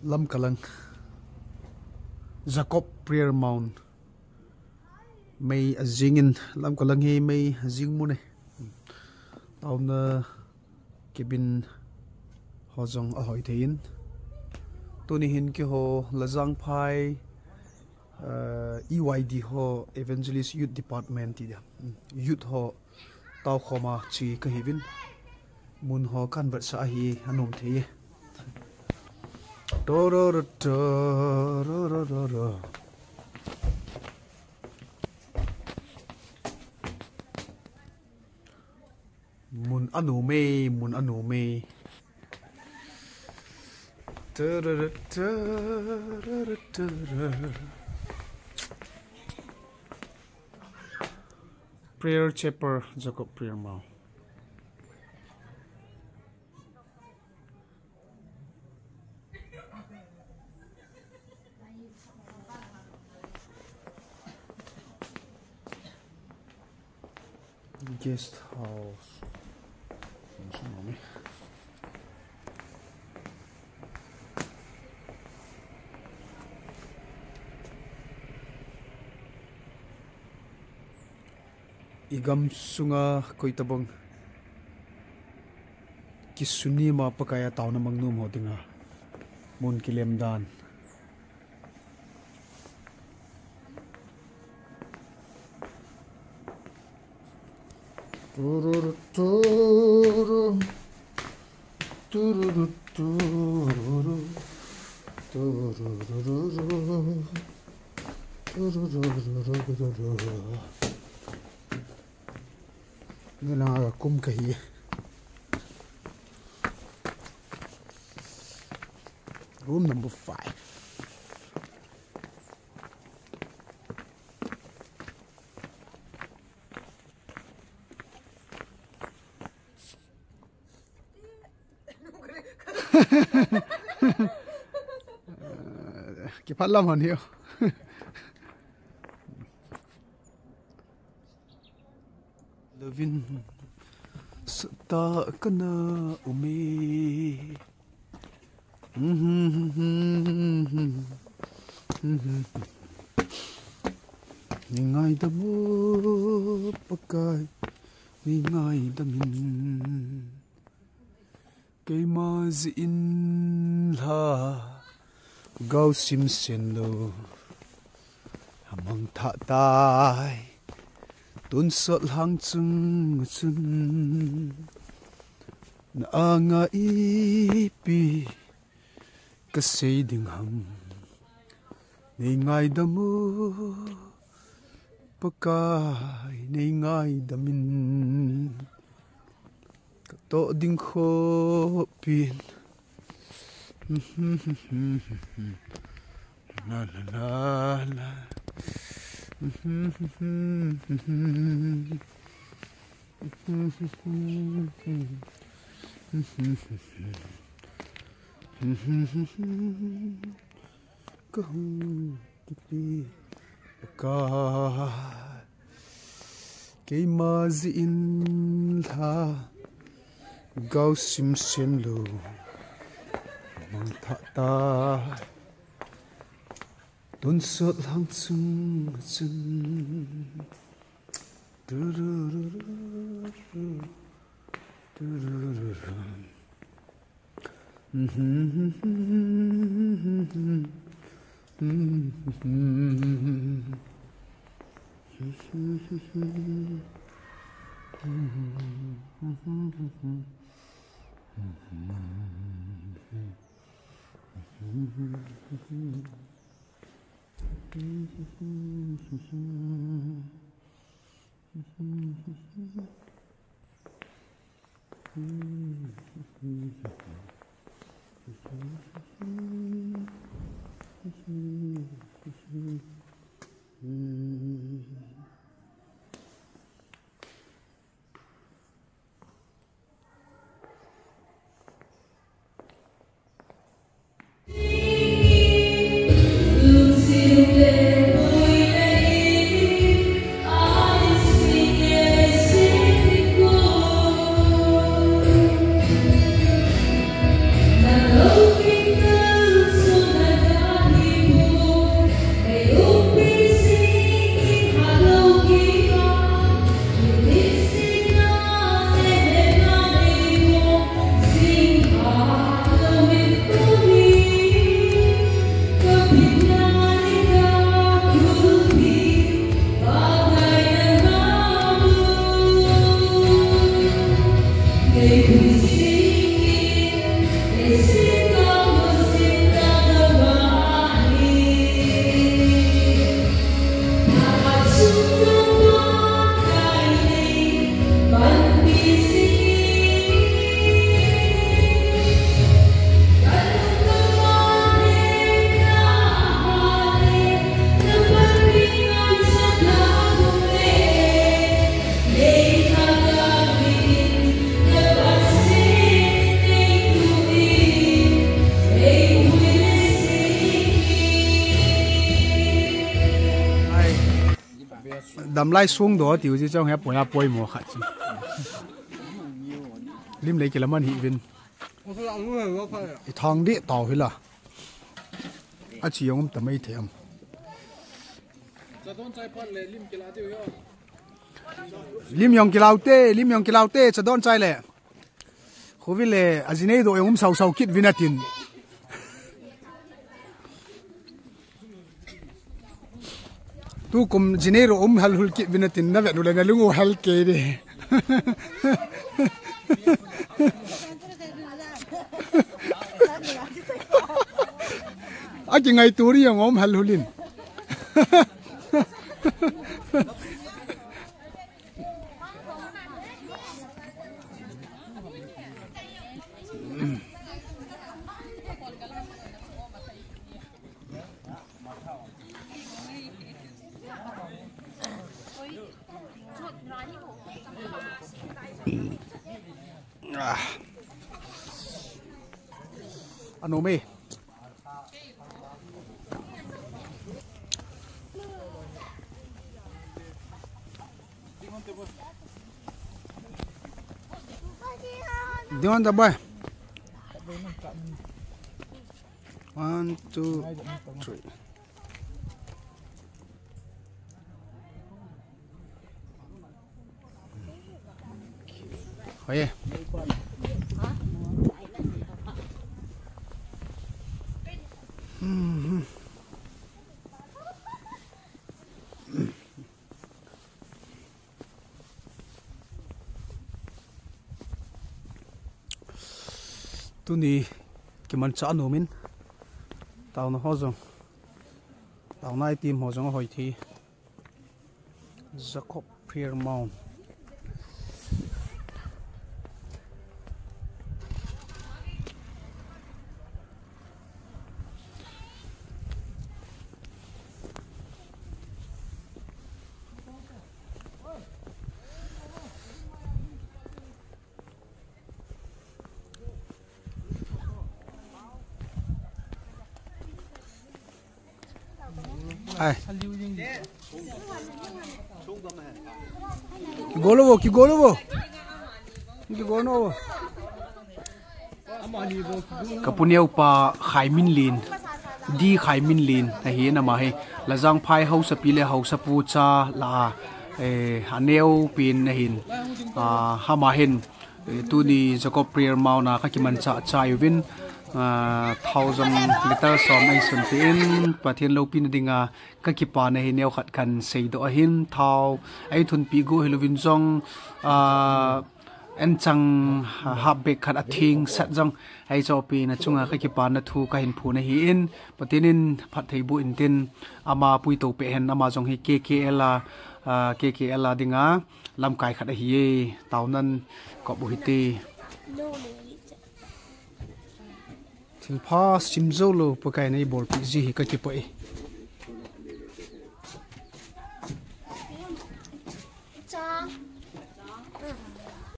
Lam Kalang Jacob Prayer Mount may azingin Lam Kalang he may azing mo ne tao na kibin hozong ahoy thein tunihin ki ho lazang phai EYD ho Evangelist Youth Department ti youth ho tao khoma chi ka hivin mun ho convert sa hi anom the mun anu me prayer chapter Jacob prayer mount guest house igam sunga koitabang kisuni ma pakaya taw na magnum ho dinga mun kilem dan Nila kum kahi room number 5 Kipala man yo Lovin Sata kana umi Ningay damo pagkay Ningay damin Kay maziin la Gaw simsen lo Hamang tatay Tun sot hang chung chun Na anga ipi Kasay ding hang Ningay damo Pagkay Ningay damin Kato ding hopin La la la la Kahung tipi Pagkay Kay maziin la Gaw simsen lo Mang tatay Dun sot lang chung chun đầm lai xuống đó tiểu chứ trong hẹp bồi bồi mùa khát lim lấy cái làm ăn hiện viên thằng đi tàu hết là chỉ dùng tầm mấy thèm lim yong kilau te cha don chai le khovi le azine do yong sau kit vinatin tu kum jinero hal hul kit vinatin na ve nu le na lungu hal ke de a ki ngai turi yong hal hulin ano me Dion da boy 1 2 3 Oye tu ni cái mình chọn nụ mình tàu nó ho rồi tàu này tìm ho rồi hỏi thì Jacob Piermont ai golovo ki golovo kapuniau pa khaimin lin di khaimin lin hi na ma he lazang phai ho sapile ho sapu cha la haneu pin hin hama hin tu ni Jacob prayer mauna khakiman cha chayuvin 1,000 liter som ai sun tin pathian lo pin dinga ka ki pa na hi neu khat kan sei do hin thau ai thun pi go helovin jong en chang ha be khat athing sat jong ai cho pi na chunga ka ki pa na thu ka hin phu na hi in patinin phat thei bu in tin ama pui to pe hen ama jong hi KKL dinga lam kai khat hi taw nan ko bu hi ti Thilphabol simzolo pakai nei bol pi ji hi ka ki pai